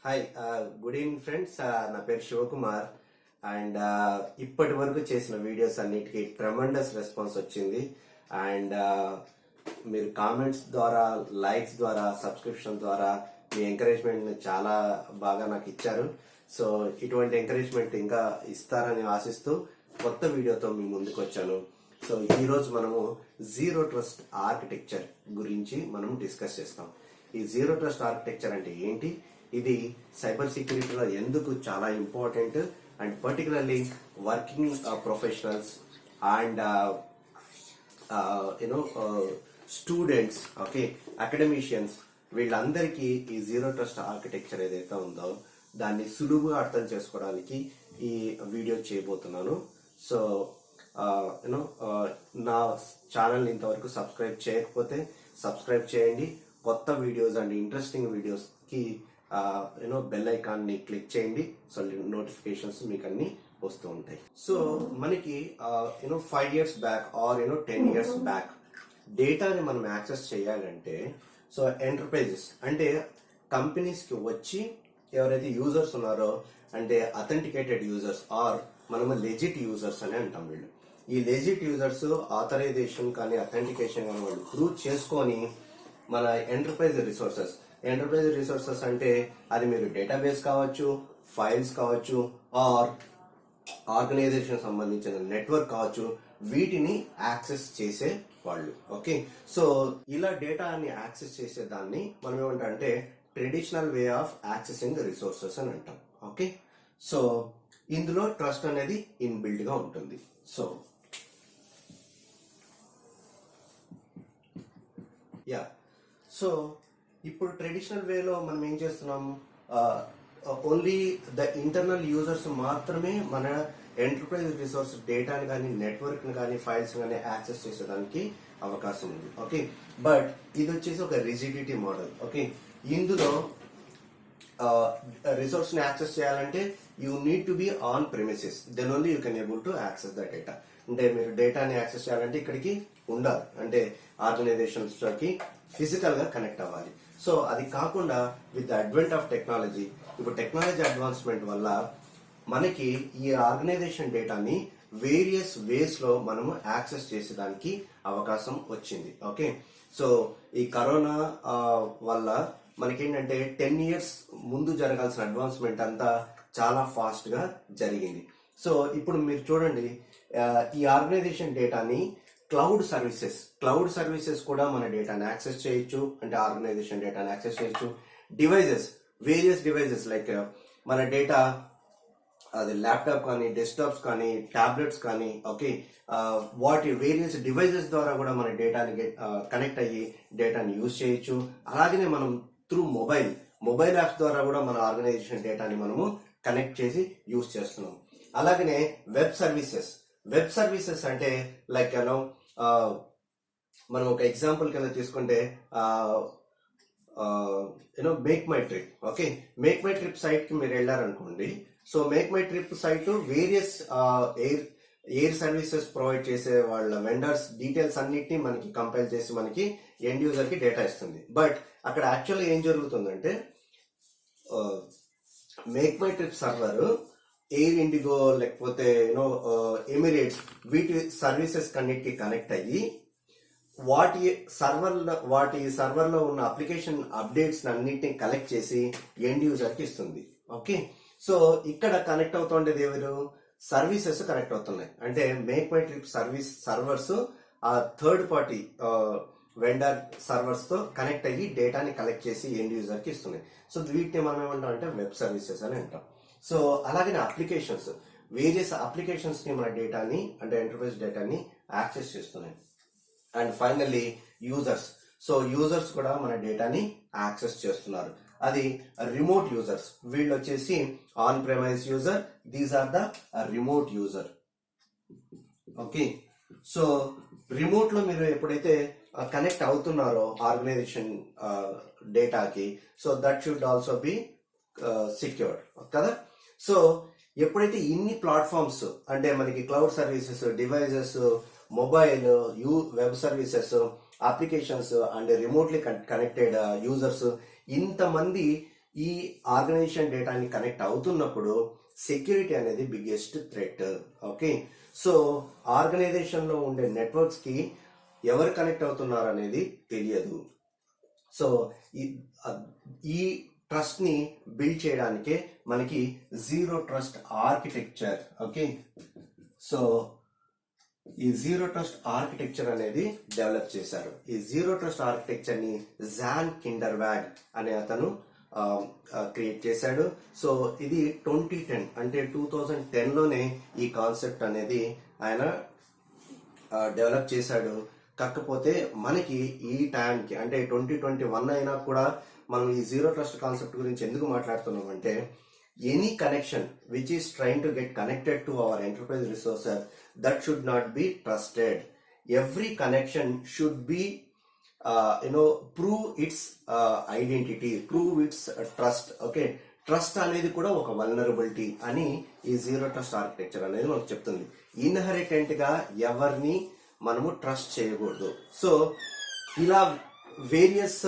Hi good evening friends. నా పేరు Shivakumar and ఇప్పటి వరకు చేసిన వీడియోస్ అన్నిటికీ ట్రెమండస్ రెస్పాన్స్ వచ్చింది. అండ్ మీరు కామెంట్స్ ద్వారా, లైక్స్ ద్వారా, సబ్స్క్రిప్షన్ ద్వారా మీ ఎంకరేజ్మెంట్ చాలా బాగా నాకు ఇచ్చారు. సో ఇటువంటి ఎంకరేజ్మెంట్ ఇంకా ఇస్తారని ఆశిస్తూ కొత్త వీడియోతో మీ ముందుకు వచ్చాను. సో ఈరోజు మనము జీరో ట్రస్ట్ ఆర్కిటెక్చర్ గురించి మనం డిస్కస్ చేస్తాం. ఈ జీరో ట్రస్ట్ ఆర్కిటెక్చర్ అంటే ఏంటి, ఇది సైబర్ సెక్యూరిటీలో ఎందుకు చాలా important, and particularly working professionals and students, okay, academicians, వీళ్ళందరికీ ఈ జీరో ట్రస్ట్ ఆర్కిటెక్చర్ ఏదైతే ఉందో దాన్ని సులువుగా అర్థం చేసుకోవడానికి ఈ వీడియో చేయబోతున్నాను. సో నా ఛానల్ ఇంతవరకు సబ్స్క్రైబ్ చేయకపోతే సబ్స్క్రైబ్ చేయండి. కొత్త వీడియోస్ అండ్ ఇంట్రెస్టింగ్ వీడియోస్కి బెల్ ఐకాన్ ని క్లిక్ చేయండి. సో నోటిఫికేషన్స్ మీకు అన్ని వస్తూ ఉంటాయి. సో మనకి 5 years back or 10 years back డేటాని మనం యాక్సెస్ చేయాలంటే, సో ఎంటర్ప్రైజెస్ అంటే కంపెనీస్ కి వచ్చి ఎవరైతే యూజర్స్ ఉన్నారో, అంటే అథెంటికేటెడ్ యూజర్స్ ఆర్ మనము లెజిట్ యూజర్స్ అని అంటాం. వీళ్ళు ఈ లెజిట్ యూజర్స్ ఆథరైజేషన్ కానీ అథెంటికేషన్ కానీ వాళ్ళు ప్రూవ్ చేసుకొని మన ఎంటర్ప్రైజ్ రిసోర్సెస్ అంటే అది మీరు డేటాబేస్ కావచ్చు, ఫైల్స్ కావచ్చు, ఆర్ ఆర్గనైజేషన్ సంబంధించిన నెట్వర్క్ కావచ్చు, వీటిని యాక్సెస్ చేసే వాళ్ళు. ఓకే, సో ఇలా డేటాని యాక్సెస్ చేసే దాన్ని మనం ఏమంటాం అంటే traditional way of accessing resources అని అంటాం. ఓకే, సో ఇందులో ట్రస్ట్ అనేది ఇన్బిల్డ్ గా ఉంటుంది. సో సో ఇప్పుడు ట్రెడిషనల్ వేలో మనం ఏం చేస్తున్నాం, ఓన్లీ ద ఇంటర్నల్ యూజర్స్ మాత్రమే మన ఎంటర్ప్రైజ్ రిసోర్స్ డేటాని కానీ, నెట్వర్క్ ని కానీ, ఫైల్స్ కానీ యాక్సెస్ చేసేదానికి అవకాశం ఉంది. ఓకే, బట్ ఇది వచ్చేసి ఒక రిజిడిటీ మోడల్. ఓకే, ఇందులో రిసోర్స్ ని యాక్సెస్ చేయాలంటే you need to be on premises, then only you can able to access the data. అంటే మీరు డేటాని యాక్సెస్ చేయాలంటే ఇక్కడికి ఉండాలి, అంటే ఆర్గనైజేషన్స్ లోకి ఫిజికల్ గా కనెక్ట్ అవ్వాలి. సో అది కాకుండా with the advent of technology, ఇప్పుడు టెక్నాలజీ అడ్వాన్స్మెంట్ వల్ల మనకి ఈ ఆర్గనైజేషన్ డేటాని వేరియస్ వేస్ లో మనము యాక్సెస్ చేసేదానికి అవకాశం వచ్చింది. ఓకే, సో ఈ కరోనా వల్ల మనకేంటంటే 10 years ముందు జరగాల్సిన అడ్వాన్స్మెంట్ అంతా చాలా ఫాస్ట్ గా జరిగింది. సో ఇప్పుడు మీరు చూడండి, ఈ ఆర్గనైజేషన్ డేటాని క్లౌడ్ సర్వీసెస్ కూడా మన డేటాని యాక్సెస్ చేయొచ్చు, అంటే ఆర్గనైజేషన్ డేటాని యాక్సెస్ చేయొచ్చు. వేరియస్ డివైజెస్ లైక్ మన డేటా, అది ల్యాప్టాప్ కానీ, డెస్క్టాప్స్ కానీ, టాబ్లెట్స్ కానీ, ఓకే, వాటి వేరియస్ డివైజెస్ ద్వారా కూడా మన డేటాని కనెక్ట్ అయ్యి డేటాని యూజ్ చేయొచ్చు. అలాగనే మనం త్రూ మొబైల్ యాప్స్ ద్వారా కూడా మన ఆర్గనైజేషన్ డేటాని మనము కనెక్ట్ చేసి యూజ్ చేస్తున్నాం. అలాగనే వెబ్ సర్వీసెస్ అంటే లైక్ మనం ఒక ఎగ్జాంపుల్ కింద తీసుకుంటే Make My Trip. Okay, Make My Trip site కి మీరు వెళ్ళారనుకోండి. So Make My Trip site various air services provide చేసే వాళ్ళ వెండర్స్ డీటెయిల్స్ అన్నిటిని మనకి కంపైల్ చేసి మనకి ఎండ్ యూజర్ కి డేటా ఇస్తుంది. బట్ అక్కడ యాక్చువల్గా ఏం జరుగుతుందంటే, Make My Trip server air Indigo లేకపోతే ఎమిరేట్స్ వీటి సర్వీసెస్ కన్నిటికి కనెక్ట్ అయ్యి వాటి సర్వర్ లో ఉన్న అప్లికేషన్ అప్డేట్స్ అన్నిటిని కలెక్ట్ చేసి ఎండ్ యూజర్ కి ఇస్తుంది. ఓకే, సో ఇక్కడ కనెక్ట్ అవుతుండేది ఎవరు, సర్వీసెస్ కనెక్ట్ అవుతున్నాయి. అంటే మేక్ మై ట్రిప్ సర్వర్స్ ఆ థర్డ్ పార్టీ వెండర్ సర్వర్స్ తో కనెక్ట్ అయ్యి డేటాని కలెక్ట్ చేసి ఎండ్ యూజర్ కి ఇస్తున్నాయి. సో వీటిని మనం ఏమంటాం అంటే వెబ్ సర్వీసెస్ అని అంటాం. సో అలాగే వేరియస్ అప్లికేషన్స్ ని మన డేటాని, అంటే ఎంటర్ప్రైజ్ డేటాని యాక్సెస్ చేస్తున్నాయి. అండ్ ఫైనల్లీ యూజర్స్ కూడా మన డేటాని యాక్సెస్ చేస్తున్నారు. అది రిమోట్ యూజర్స్. వీళ్ళు వచ్చేసి on premise user, these are the remote user. Okay, so remote లో మీరు ఎప్పుడైతే కనెక్ట్ అవుతున్నారో ఆర్గనైజేషన్ డేటాకి, so that should also be secured కదా. సో ఎప్పుడైతే ఇన్ని ప్లాట్ఫామ్స్, అంటే మనకి cloud services, devices, mobile, web services, applications and remotely connected users, ఇంతమంది ఈ ఆర్గనైజేషన్ డేటాని కనెక్ట్ అవుతున్నప్పుడు సెక్యూరిటీ అనేది biggest threat. Okay, so organisation లో ఉండే నెట్వర్క్స్ కి ఎవరు కనెక్ట్ అవుతున్నారు అనేది తెలియదు. సో ఈ ట్రస్ట్ ని బిల్డ్ చేయడానికే మనకి zero trust architecture. Okay, so ఈ జీరో ట్రస్ట్ ఆర్కిటెక్చర్ అనేది డెవలప్ చేశారు. ఈ జీరో ట్రస్ట్ ఆర్కిటెక్చర్ ని జాన్ కిండర్వాగ్ అనే అతను క్రియేట్ చేశాడు. సో ఇది 2010 అంటే 2010 లోనే ఈ కాన్సెప్ట్ అనేది ఆయన డెవలప్ చేశాడు. కాకపోతే మనకి ఈ టైంకి అంటే 2021 అయినా కూడా మనం ఈ జీరో ట్రస్ట్ కాన్సెప్ట్ గురించి ఎందుకు మాట్లాడుతున్నాం అంటే, any connection which is trying to get connected to our enterprise resources that should not be trusted. Every connection should be prove it's identity, prove it's trust. Okay, trust అనేది కూడా ఒక vulnerability అని ఈ zero trust architecture అనేది మనకు చెప్తుంది. ఇన్హెరిటెంట్ గా ఎవరిని మనము ట్రస్ట్ చేయకూడదు. సో ఇలా వేరియస్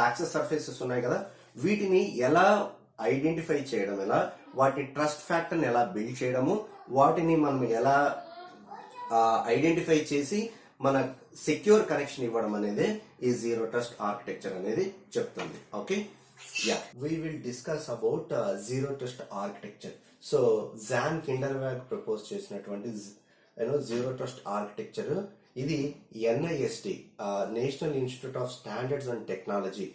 యాక్సెస్ సర్ఫేసెస్ ఉన్నాయి కదా, వీటిని ఎలా ఐడెంటిఫై చేయడం, ఎలా వాటి ట్రస్ట్ ఫ్యాక్టర్ని ఎలా బిల్డ్ చేయడము, వాటిని మనం ఎలా ఐడెంటిఫై చేసి మన సెక్యూర్ కనెక్షన్ ఇవ్వడం అనేది ఈ జీరో ట్రస్ట్ ఆర్కిటెక్చర్ అనేది చెప్తుంది. Okay, yeah, we will discuss about zero trust architecture. So John Kindervag propose చేసినటువంటి జీరో ట్రస్ట్ ఆర్కిటెక్చర్ ఇది NIST National Institute of Standards and Technology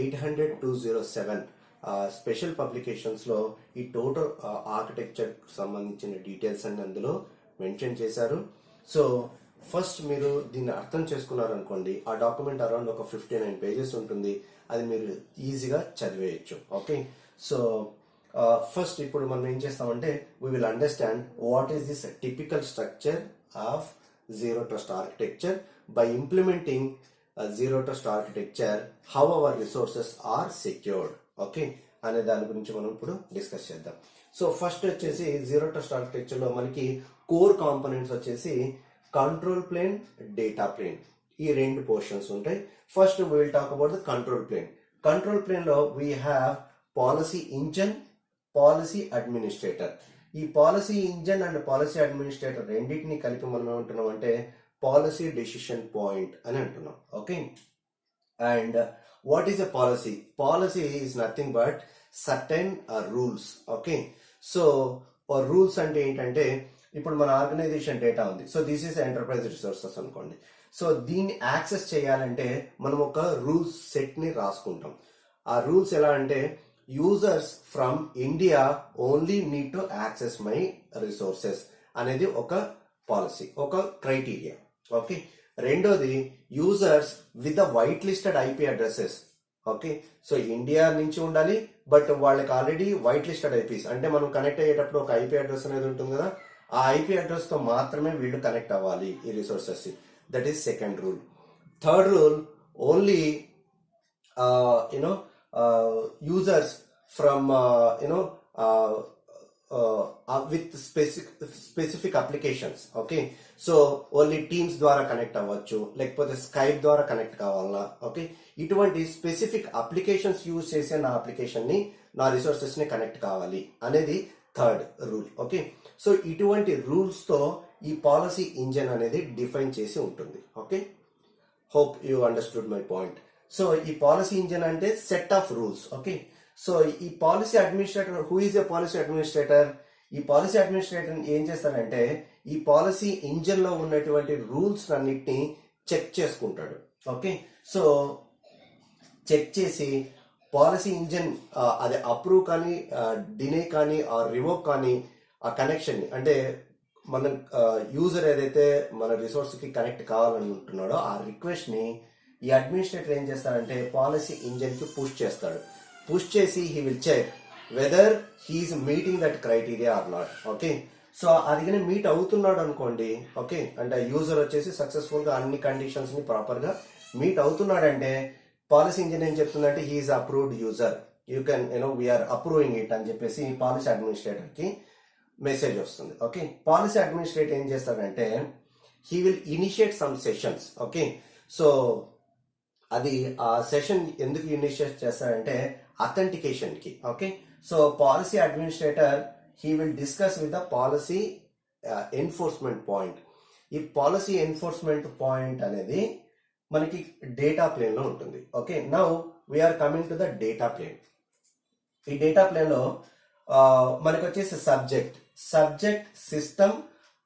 800-207 special publications లో ఈ టోటల్ ఆర్కిటెక్చర్ సంబంధించిన డీటెయిల్స్ అన్ని అందులో mention చేశారు. సో ఫస్ట్ మీరు దీన్ని అర్థం చేసుకున్నారనుకోండి, ఆ డాక్యుమెంట్ అరౌండ్ ఒక 59 పేజెస్ ఉంటుంది. అది మీరు ఈజీగా చదివేయచ్చు. ఓకే, సో ఫస్ట్ ఇప్పుడు మనం ఏం చేస్తామంటే, we will understand what is this typical structure of zero trust architecture. By implementing zero trust architecture, how our resources are secured. Okay, అనే దాని గురించి మనం ఇప్పుడు డిస్కస్ చేద్దాం. సో ఫస్ట్ వచ్చేసి జీరో ట్రస్ట్ ఆర్కిటెక్చర్ లో మనకి కోర్ కాంపోనెంట్స్ వచ్చేసి కంట్రోల్ ప్లేన్, డేటా ప్లేన్, ఈ రెండు పోర్షన్స్ ఉంటాయి. First we will talk about the control plane. Control plane లో we have policy engine, policy administrator. ఈ policy engine and policy administrator రెండింటిని కలిపి మనం ఏమంటున్నాం అంటే పాలసీ డెసిషన్ పాయింట్ అని అంటున్నాం. Okay, and what is a policy? Policy is nothing but certain rules. Okay, so rules అంటే ఏంటంటే, ఇప్పుడు మన ఆర్గనైజేషన్ డేటా ఉంది. So this is enterprise resources అనుకోండి. సో దీన్ని యాక్సెస్ చేయాలంటే మనం ఒక రూల్స్ సెట్ ని రాసుకుంటాం. ఆ రూల్స్ ఎలా అంటే, users from India only need to access my resources అనేది ఒక పాలసీ, ఒక క్రైటీరియా. ఓకే, రెండోది users with the white listed IP addresses. Okay, so India నుంచి ఉండాలి, బట్ వాళ్ళకి ఆల్రెడీ వైట్ లిస్టెడ్ IPs అంటే మనం కనెక్ట్ అయ్యేటప్పుడు ఒక IP అడ్రస్ అనేది ఉంటుంది కదా, ఆ IP అడ్రస్ తో మాత్రమే వీళ్ళు కనెక్ట్ అవ్వాలి ఈ resources. That is second rule. Third rule, only users from with specific applications. Okay, so only teams ద్వారా కనెక్ట్ అవ్వచ్చు, లేకపోతే స్కైప్ ద్వారా కనెక్ట్ కావాలన్నా. ఓకే, ఇటువంటి స్పెసిఫిక్ అప్లికేషన్స్ యూజ్ చేసే నా అప్లికేషన్ ని, నా రిసోర్సెస్ ని కనెక్ట్ కావాలి అనేది థర్డ్ రూల్. ఓకే, సో ఇటువంటి రూల్స్ తో ఈ పాలసీ ఇంజన్ అనేది డిఫైన్ చేసి ఉంటుంది. Okay, hope you understood my point. So ఈ పాలసీ ఇంజన్ అంటే set of rules. Okay, so ఈ policy administrator, who is a policy administrator? ఈ పాలసీ అడ్మినిస్ట్రేటర్ ఏం చేస్తారంటే, ఈ పాలసీ ఇంజన్ లో ఉన్నటువంటి రూల్స్ అన్నిటిని చెక్ చేసుకుంటాడు. ఓకే, సో చెక్ చేసి పాలసీ ఇంజన్ అది అప్రూవ్ కానీ, డినే కానీ, రివోక్ కానీ ఆ కనెక్షన్ ని, అంటే మన యూజర్ ఏదైతే మన రిసోర్స్ కి కనెక్ట్ కావాలనుకుంటున్నాడో ఆ రిక్వెస్ట్ ని ఈ అడ్మినిస్ట్రేటర్ ఏం చేస్తారంటే పాలసీ ఇంజన్ కి పుష్ చేస్తాడు. పుష్ చేసి he will check whether he's meeting that criteria or not. Okay, so అది కానీ మీట్ అవుతున్నాడు అనుకోండి. ఓకే, అంటే యూజర్ వచ్చేసి సక్సెస్ఫుల్ గా అన్ని కండిషన్స్ ని ప్రాపర్ గా మీట్ అవుతున్నాడంటే పాలసీ ఇంజన్ ఏం చెప్తుందంటే he's approved user, you can we're approving it అని చెప్పేసి పాలసీ అడ్మినిస్ట్రేటర్ కి మెసేజ్ వస్తుంది. ఓకే, పాలసీ అడ్మినిస్ట్రేటర్ ఏం చేస్తాడంటే he will initiate some sessions. Okay, so అది ఆ సెషన్ ఎందుకు ఇనిషియేట్ చేస్తాడంటే అథెంటికేషన్ కి. Okay, so policy administrator he will discuss with the policy enforcement point. ఈ పాలసీ ఎన్ఫోర్స్మెంట్ పాయింట్ అనేది మనకి డేటా ప్లేన్ లో ఉంటుంది. Okay, now we're coming to the data plane. ఈ డేటా ప్లేన్ లో మనకి వచ్చేసి subject system,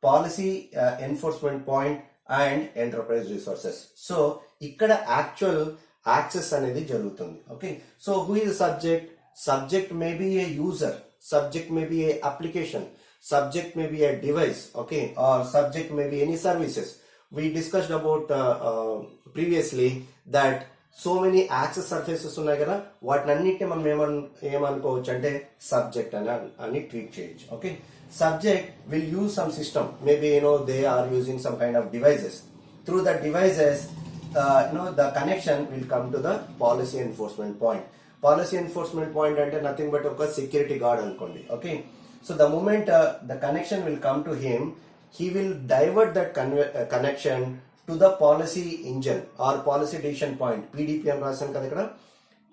policy enforcement point and enterprise resources. So ఇక్కడ యాక్చువల్ యాక్సెస్ అనేది జరుగుతుంది. Okay, so who is subject may be A user, subject may be a application, subject may be a device, okay, or subject may be any services. We discussed about previously that so many access surfaces ఉన్నాయి కదా, వాటినన్నిటిని మనం ఏమనుకోవచ్చు అంటే subject అని treat చేయొచ్చు. Okay, subject will use some system, maybe they are using some kind of devices. Through the devices the connection will come to the policy enforcement point. Policy enforcement point అంటే nothing but ఒక security guard అనుకోండి. Okay, so the moment the connection will come to him, he will divert that connection to the policy engine or policy decision point. PDP అని రాశాను కదా ఇక్కడ.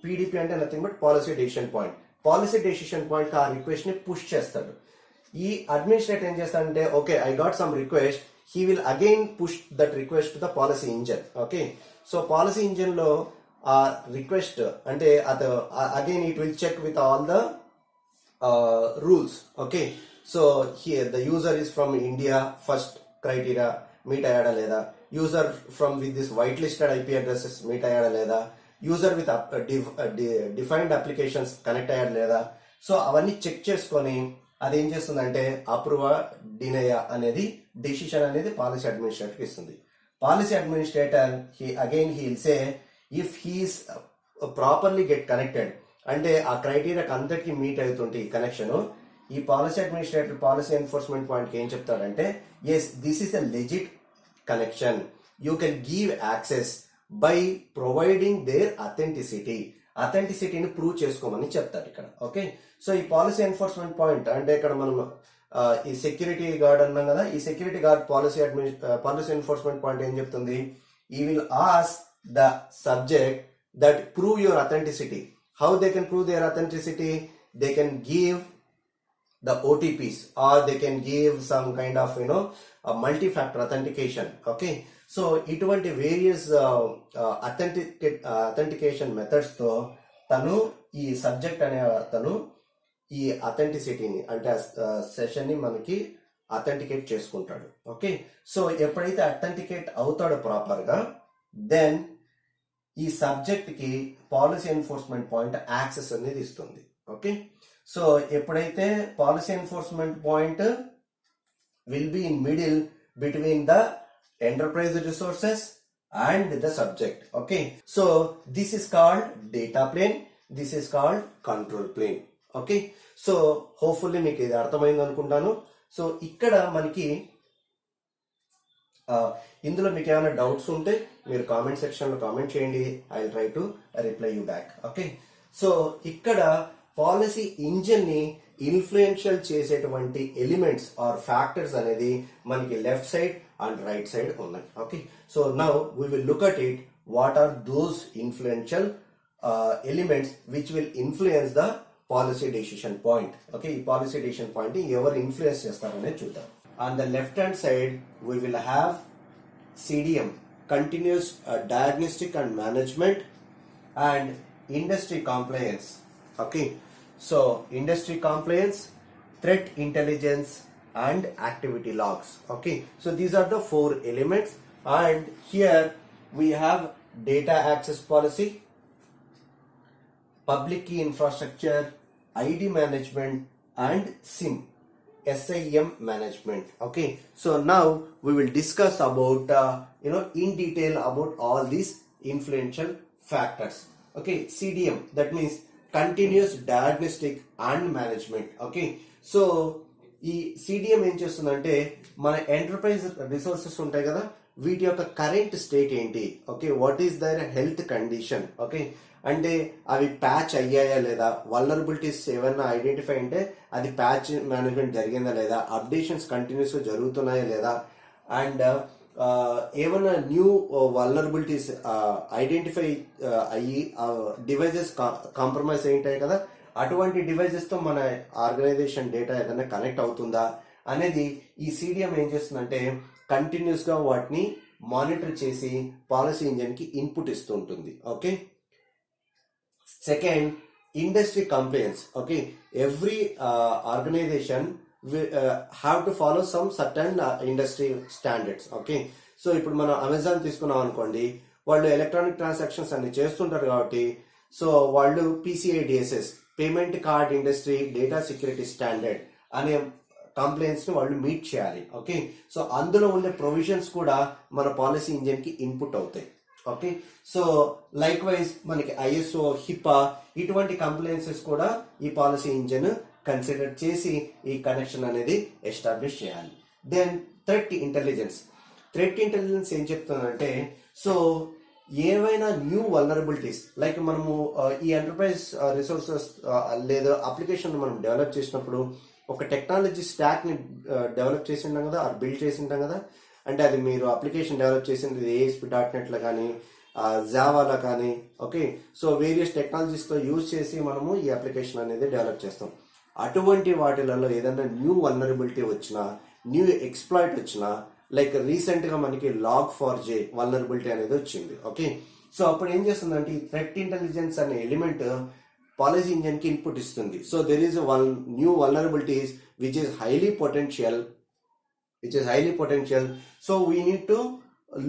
PDP అంటే nothing but policy decision point. Policy decision point ఆ request ని push చేస్తాడు. ఈ administrator ఏం చేస్తాడంటే, okay I got some request, he will again push that request to the policy engine. Okay, so policy engine లో ఆ request అంటే again it will check with all the rules. Okay, so here the user is from India, first criteria meet అయ్యాడా లేదా, user from with this white listed IP addresses meet అయ్యాడా లేదా, user with defined applications connect అయ్యాడా లేదా. So అవన్నీ check చేసుకొని అది ఏం చేస్తుందంటే అప్రూవ్ డినయా అనేది డెసిషన్ అనేది పాలసీ అడ్మినిస్ట్రేటర్కి ఇస్తుంది. Policy administrator he will say if he's properly get connected, అంటే ఆ క్రైటీరియాకి అందరికి మీట్ అవుతుంటే ఈ కనెక్షన్, ఈ policy administrator policy enforcement point ఏం చెప్తాడంటే, yes this is a legit connection, you can give access by providing their అథెంటిసిటీని ప్రూవ్ చేసుకోమని చెప్తారు ఇక్కడ. ఓకే, సో ఈ పాలసీ ఎన్ఫోర్స్మెంట్ పాయింట్ అంటే ఇక్కడ మనం ఈ సెక్యూరిటీ గార్డ్ అన్నాం కదా, ఈ security guard policy enforcement point ఏం చెప్తుంది, ఈ will ask the subject that prove your authenticity. How they can prove their authenticity? They can give the OTPs or they can give some kind of a multi-factor authentication. Okay, so ఇటువంటి various authentication methods తో తను ఈ subject అనే తను ఈ అథెంటిసిటీని అంటే session ని మనకి అథెంటికేట్ చేసుకుంటాడు. ఓకే, సో ఎప్పుడైతే అథెంటికేట్ అవుతాడో ప్రాపర్ గా, దెన్ ఈ సబ్జెక్ట్ కి పాలసీ ఎన్ఫోర్స్మెంట్ పాయింట్ యాక్సెస్ అనేది ఇస్తుంది. ఓకే, సో ఎప్పుడైతే policy enforcement point will be in middle between the enterprise resources and the subject. Okay, so this is called data plane, this is called control plane. Okay, so hopefully మీకు ఇది అర్థమైంది అనుకుంటాను. So ఇక్కడ మనకి ఇందులో మీకు ఏమైనా డౌట్స్ ఉంటే మీరు కామెంట్ సెక్షన్ లో కామెంట్ చేయండి, I will try to reply you back. Okay, so ఇక్కడ పాలసీ ఇంజిన్ ని ఇన్ఫ్లుయెన్షియల్ చేసేటువంటి ఎలిమెంట్స్ ఆర్ ఫ్యాక్టర్స్ అనేది మనకి left side and right side ఉన్నాయి. Okay, so now we will look at it, what are those influential elements which will influence the policy decision point. Okay, ఈ policy decision point ఎవరు influence చేస్తారనేది చూద్దాం. On the left hand side we will have CDM, continuous diagnostic and management, and industry compliance. Okay, so industry compliance, threat intelligence and activity logs. Okay, so these are the 4 elements, and here we have data access policy, public key infrastructure, ID management and SIM management. Okay, so now we will discuss about in detail about all these influential factors. Okay, CDM, that means continuous diagnostic and management. Okay, so ఈ CDM ఏం చేస్తుందంటే మన enterprise resources ఉంటాయి కదా, వీటి యొక్క current state ఏంటి, okay, what is their health condition, okay, అంటే అవి ప్యాచ్ అయ్యాయా లేదా, వల్నరబిలిటీస్ ఏమన్నా ఐడెంటిఫై అంటే అది ప్యాచ్ మేనేజ్మెంట్ జరిగిందా లేదా, అప్డేషన్స్ కంటిన్యూస్ గా జరుగుతున్నాయా లేదా, అండ్ ఏమైనా న్యూ వల్నరబిలిటీస్ ఐడెంటిఫై అయ్యి డివైజెస్ కాంప్రమైజ్ అయింటాయి కదా, అటువంటి డివైజెస్ తో మన ఆర్గనైజేషన్ డేటా ఏదైనా కనెక్ట్ అవుతుందా అనేది ఈ సిడిఎం ఏం చేస్తుందంటే కంటిన్యూస్ గా వాటిని మానిటర్ చేసి పాలసీ ఇంజిన్ కి ఇన్పుట్ ఇస్తూ ఉంటుంది. Okay, second, industry compliance. Okay, every organisation have to follow some certain industry standards. Okay, so ఇప్పుడు మనం అమెజాన్ తీసుకున్నాం అనుకోండి, వాళ్ళు ఎలక్ట్రానిక్ ట్రాన్సాక్షన్స్ అన్ని చేస్తుంటారు కాబట్టి సో వాళ్ళు PCI-DSS, payment card industry data security standard అనే కంప్లైంట్స్ ని వాళ్ళు మీట్ చేయాలి. ఓకే, సో అందులో ఉండే ప్రొవిజన్స్ కూడా మన పాలసీ ఇంజిన్ కి ఇన్పుట్ అవుతాయి. ఓకే, సో లైక్ వైజ్ మనకి ISO, HIPAA ఇటువంటి కంప్లైన్సెస్ కూడా ఈ పాలసీ ఇంజిన్ కన్సిడర్ చేసి ఈ కనెక్షన్ అనేది ఎస్టాబ్లిష్ చేయాలి. Then threat intelligence. Threat intelligence ఏం చెప్తుందంటే సో ఏవైనా న్యూ వల్నరబిలిటీస్ లైక్ మనము ఈ ఎంటర్ప్రైజ్ రిసోర్సెస్ లేదా అప్లికేషన్ మనం డెవలప్ చేసినప్పుడు ఒక టెక్నాలజీ స్టాక్ ని డెవలప్ చేసి ఉంటాం కదా, ఆర్ బిల్డ్ చేసి ఉంటాం కదా. అంటే అది మీరు అప్లికేషన్ డెవలప్ చేసింది ASP.NET లో కానీ జావాలో కానీ. ఓకే, సో వేరియస్ టెక్నాలజీస్ తో యూజ్ చేసి మనము ఈ అప్లికేషన్ అనేది డెవలప్ చేస్తాం. అటువంటి వాటిలలో ఏదైనా న్యూ వల్నరబిలిటీ వచ్చినా, న్యూ ఎక్స్ప్లాయిట్ వచ్చినా, లైక్ రీసెంట్ గా మనకి log4j వల్నరబిలిటీ అనేది వచ్చింది. ఓకే, సో అప్పుడు ఏం చేస్తుందంటే ఈ థ్రెట్ ఇంటెలిజెన్స్ అనే ఎలిమెంట్ పాలసీ ఇంజిన్ కి ఇన్పుట్ ఇస్తుంది. So there is new vulnerabilities which is highly potential, so we need to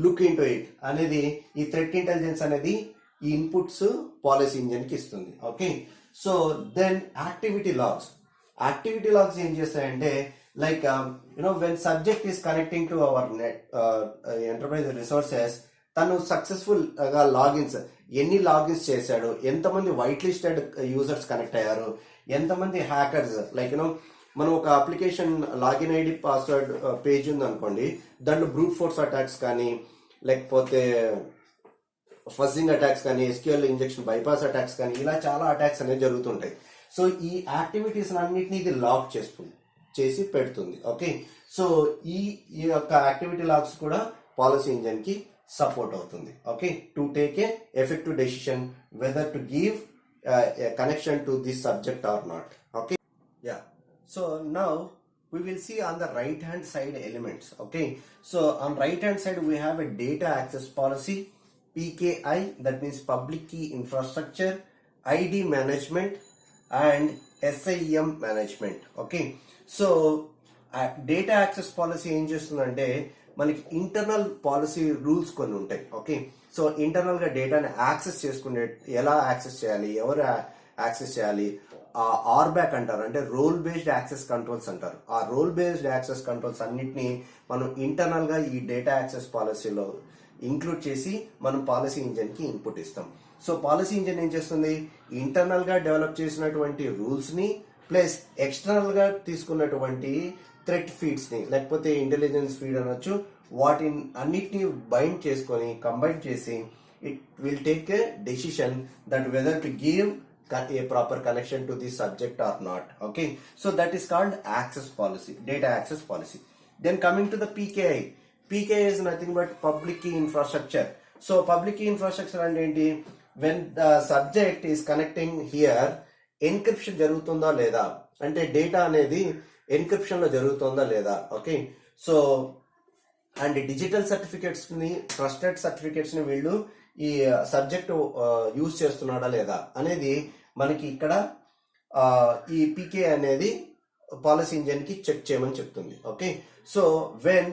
look in to it అనేది ఈ థ్రెట్ ఇంటెలిజెన్స్ అనేది ఈ ఇన్పుట్స్ పాలసీ ఇంజిన్ కి ఇస్తుంది. Okay, so then activity logs ఏం చేస్తాయంటే like when subject is connecting to our net enterprise resources, తను successful గా లాగిన్స్ ఎన్ని లాగిన్స్ చేశాడు, ఎంతమంది వైట్ లిస్టెడ్ యూజర్స్ కనెక్ట్ అయ్యారు, ఎంతమంది హ్యాకర్స్ లైక్ మనం ఒక application login ID password page ఉంది అనుకోండి, దాంట్లో బ్రూట్ ఫోర్స్ అటాక్స్ కానీ లేకపోతే ఫజింగ్ అటాక్స్ కానీ SQL ఇంజెక్షన్ బైపాస్ అటాక్స్ కానీ ఇలా చాలా అటాక్స్ అనేవి జరుగుతుంటాయి. సో ఈ యాక్టివిటీస్ అన్నింటినీ ఇది లాక్ చేసి పెడుతుంది. ఓకే, సో ఈ యొక్క యాక్టివిటీ లాగ్స్ కూడా పాలసీ ఇంజిన్ కి సపోర్ట్ అవుతుంది. Okay, to take a effective decision whether to give a connection to this subject or not. Okay, yeah, so now we will see on the right hand side elements. Okay, so on right hand side we have a data access policy, PKI, that means public key infrastructure, ID management and SIEM management. Okay, so data access policy ఏం చేస్తుందంటే మనకి internal policy rules కొన్ని ఉంటాయి. Okay, so internal గా డేటాని access చేసుకునే ఎలా access చేయాలి, ఎవరు యాక్సెస్ చేయాలి, RBAC అంటారు, అంటే రోల్ బేస్డ్ యాక్సెస్ కంట్రోల్స్ అంటారు. ఆ రోల్ బేస్డ్ యాక్సెస్ కంట్రోల్స్ అన్నిటిని మనం ఇంటర్నల్ గా ఈ డేటా యాక్సెస్ పాలసీలో ఇంక్లూడ్ చేసి మనం పాలసీ ఇంజిన్ కి ఇన్పుట్ ఇస్తాం. సో పాలసీ ఇంజిన్ ఏం చేస్తుంది, ఇంటర్నల్ గా డెవలప్ చేసినటువంటి రూల్స్ ని ప్లస్ ఎక్స్టర్నల్ గా తీసుకున్నటువంటి థ్రెట్ ఫీడ్స్ ని లేకపోతే ఇంటెలిజెన్స్ ఫీడ్ అనొచ్చు, వాటిని అన్నిటిని బైండ్ చేసుకొని కంబైన్ చేసి it will take a decision that whether to give a proper connection to the subject or not. Okay, so that is called access policy, data access policy. Then coming to the PKI is nothing but public key infrastructure. So public key infrastructure and enti, when the subject is connecting here, encryption jarugutunda leda, ante data anedi encryption lo jarugutunda leda. Okay, so and digital certificates ni, trusted certificates ni వీళ్ళు ఈ subject use చేస్తున్నాడా లేదా అనేది మనకి ఇక్కడ ఈ PK అనేది policy engine కి చెక్ చేయమని చెప్తుంది. Okay, so when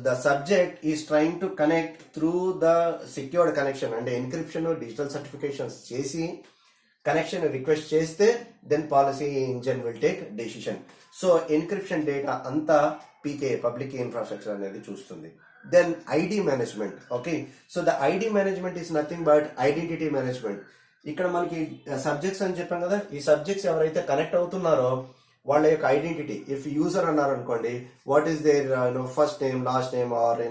the subject is trying to connect through the secured connection, అంటే ఎన్క్రిప్షన్ డిజిటల్ సర్టిఫికేషన్స్ చేసి కనెక్షన్ రిక్వెస్ట్ చేస్తే then policy engine will take decision. So encryption data అంతా PK public infrastructure అనేది చూస్తుంది. Then ID management. Okay, so the ID management is nothing but identity management. ఇక్కడ మనకి subjects అని చెప్పాం కదా, ఈ సబ్జెక్ట్స్ ఎవరైతే కనెక్ట్ అవుతున్నారో వాళ్ళ యొక్క ఐడెంటిటీ, ఇఫ్ యూజర్ అన్నారు అనుకోండి, what is their first name, last name, or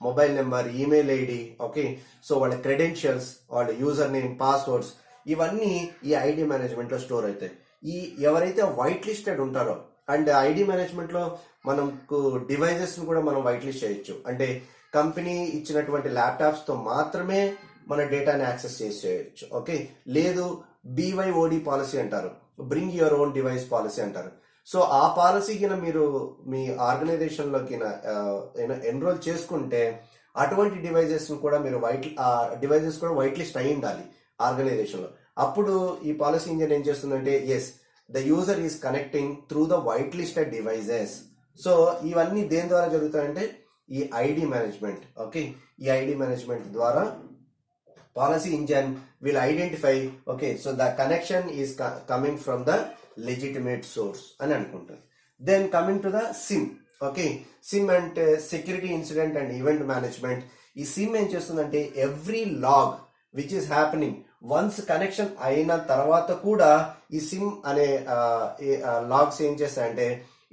mobile number, email ID. Okay, so వాళ్ళ క్రెడెన్షియల్స్, వాళ్ళ యూజర్ నేమ్, పాస్వర్డ్స్, ఇవన్నీ ఈ ID మేనేజ్మెంట్ లో స్టోర్ అవుతాయి. ఈ ఎవరైతే వైట్ లిస్టెడ్ ఉంటారో అండ్ ఐడి మేనేజ్మెంట్ లో మనకు డివైజెస్ కూడా మనం వైట్ లిస్ట్ చేయొచ్చు. అంటే కంపెనీ ఇచ్చినటువంటి ల్యాప్టాప్స్ తో మాత్రమే మన డేటాని యాక్సెస్ చేయొచ్చు. ఓకే, లేదు BYOD పాలసీ అంటారు, bring your own device policy అంటారు. సో ఆ పాలసీ కింద మీరు మీ ఆర్గనైజేషన్ లో ఎన్రోల్ చేసుకుంటే అటువంటి డివైజెస్ కూడా మీరు డివైజెస్ కూడా వైట్ లిస్ట్ అయి ఉండాలి ఆర్గనైజేషన్ లో. అప్పుడు ఈ పాలసీ ఇంజిన్ ఏం చేస్తుందంటే, yes the user is connecting through the white listed devices. So ఇవన్నీ దేని ద్వారా జరుగుతాయంటే ఈ ఐడి మేనేజ్మెంట్. ఓకే, ఈ ఐడి మేనేజ్మెంట్ ద్వారా policy engine will identify, okay, so the connection is coming from the legitimate source అని అనుకుంటారు. Then coming to the SIEM. Okay, SIEM అంటే security incident and event management. ఈ SIEM ఏం చేస్తుందంటే every log which is happening once connection అయిన తర్వాత కూడా ఈ సిమ్ అనే లాగ్స్ ఏం చేస్తాయంటే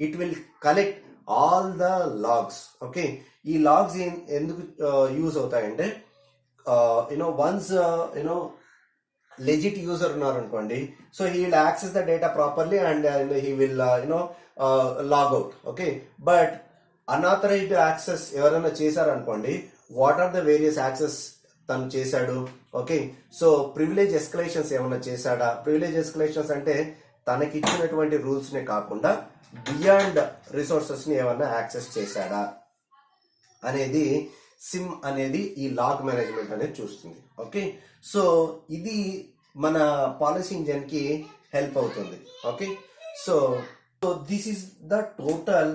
it will collect all the logs. Okay, ఈ లాగ్స్ ఎందుకు యూజ్ అవుతాయంటే వన్స్ legit user ఉన్నారు అనుకోండి, so he will access the data properly and he will log out. Okay, but unauthorised access ఎవరైనా చేశారనుకోండి, what are the various access తను చేశాడు. Okay, so privilege escalations ఏమైనా చేశాడా. ప్రివిలేజ్ ఎస్కలేషన్స్ అంటే తనకిచ్చినటువంటి రూల్స్ నే కాకుండా బియాండ్ రిసోర్సెస్ ని ఏమైనా యాక్సెస్ చేశాడా అనేది సిమ్ అనేది ఈ లాగ్ మేనేజ్మెంట్ అనేది చూస్తుంది. ఓకే, సో ఇది మన పాలసీ ఇంజిన్ కి హెల్ప్ అవుతుంది. Okay, so this is the total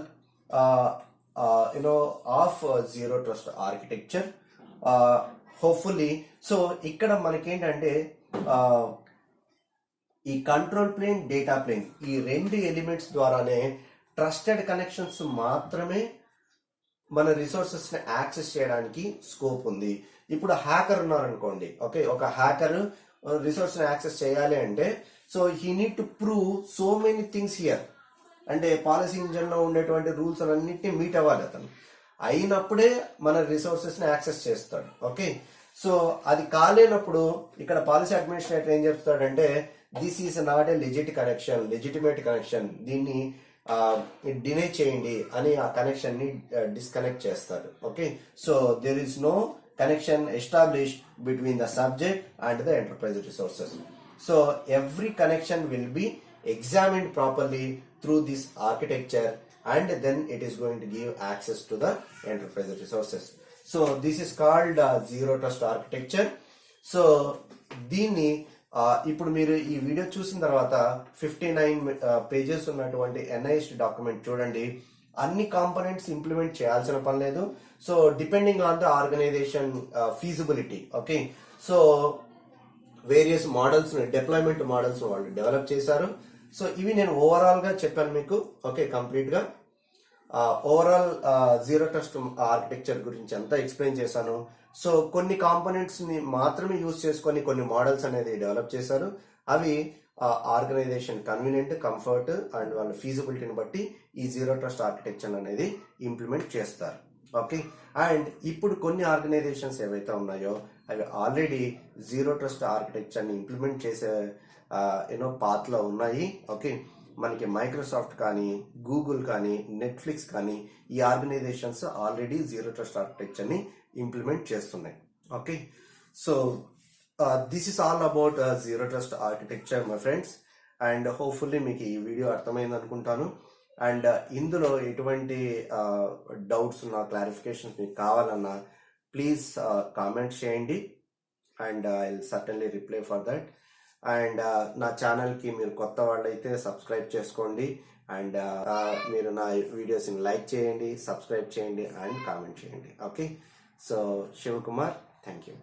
of zero trust architecture. Hopefully so ఇక్కడ మనకేంటంటే ఈ కంట్రోల్ ప్లేన్, డేటా ప్లేన్, ఈ రెండు ఎలిమెంట్స్ ద్వారానే ట్రస్టెడ్ కనెక్షన్స్ మాత్రమే మన రిసోర్సెస్ ని యాక్సెస్ చేయడానికి స్కోప్ ఉంది. ఇప్పుడు హ్యాకర్ ఉన్నారనుకోండి, ఓకే, ఒక హ్యాకర్ రిసోర్స్ ని యాక్సెస్ చేయాలి అంటే so he need to prove so many things here. అంటే పాలసీ ఇంజిన్ లో ఉండేటువంటి రూల్స్ అన్నింటినీ మీట్ అవ్వాలి అతను, అయినప్పుడే మన రిసోర్సెస్ ని యాక్సెస్ చేస్తాడు. ఓకే, సో అది కాలేనప్పుడు ఇక్కడ పాలసీ అడ్మినిస్ట్రేటర్ ఏం చెప్తాడంటే this is not a legitimate connection, దీన్ని డినై చేయండి అని ఆ కనెక్షన్ ని డిస్కనెక్ట్ చేస్తాడు. Okay, so there is no connection established between the subject and the enterprise resources. So every connection will be examined properly through this architecture and then it is going to give access to the enterprise resources. So this is called zero trust architecture. So దీన్ని ఇప్పుడు మీరు ఈ video చూసిన తర్వాత 59 pages ఉన్నటువంటి NIST document చూడండి. అన్ని components implement చేయాల్సిన పని లేదు. So depending on the organisation feasibility. Okay, so various models, deployment models వాళ్ళు డెవలప్ చేశారు. సో ఇవి నేను ఓవరాల్ గా చెప్పాను మీకు. ఓకే, కంప్లీట్ గా ఓవరాల్ జీరో ట్రస్ట్ ఆర్కిటెక్చర్ గురించి అంతా ఎక్స్ప్లెయిన్ చేశాను. సో కొన్ని కాంపోనెంట్స్ ని మాత్రమే యూజ్ చేసుకొని కొన్ని మోడల్స్ అనేది డెవలప్ చేశారు. అవి ఆర్గనైజేషన్ కన్వీనియంట్, కంఫర్ట్ అండ్ వాళ్ళ ఫీజిబిలిటీని బట్టి ఈ జీరో ట్రస్ట్ ఆర్కిటెక్చర్ అనేది ఇంప్లిమెంట్ చేస్తారు. ఓకే, అండ్ ఇప్పుడు కొన్ని ఆర్గనైజేషన్స్ ఏవైతే ఉన్నాయో అవి ఆల్రెడీ జీరో ట్రస్ట్ ఆర్కిటెక్చర్ ని ఇంప్లిమెంట్ చేసే పాత్ లో ఉన్నాయి. ఓకే, మనకి మైక్రోసాఫ్ట్ కానీ, గూగుల్ కానీ, నెట్ఫ్లిక్స్ కానీ ఈ organisations already zero trust architecture ని ఇంప్లిమెంట్ చేస్తున్నాయి. Okay, so this is all about zero trust architecture my friends. And hopefully మీకు ఈ వీడియో అర్థమైంది అనుకుంటాను. అండ్ ఇందులో ఎటువంటి డౌట్స్ ఉన్నా, క్లారిఫికేషన్స్ మీకు కావాలన్నా ప్లీజ్ కామెంట్ చేయండి and I will certainly reply for that. And నా ఛానల్కి మీరు కొత్త వాళ్ళైతే సబ్స్క్రైబ్ చేసుకోండి అండ్ మీరు నా వీడియోస్ని లైక్ చేయండి, సబ్స్క్రైబ్ చేయండి అండ్ కామెంట్ చేయండి. Okay, so Shivakumar, thank you.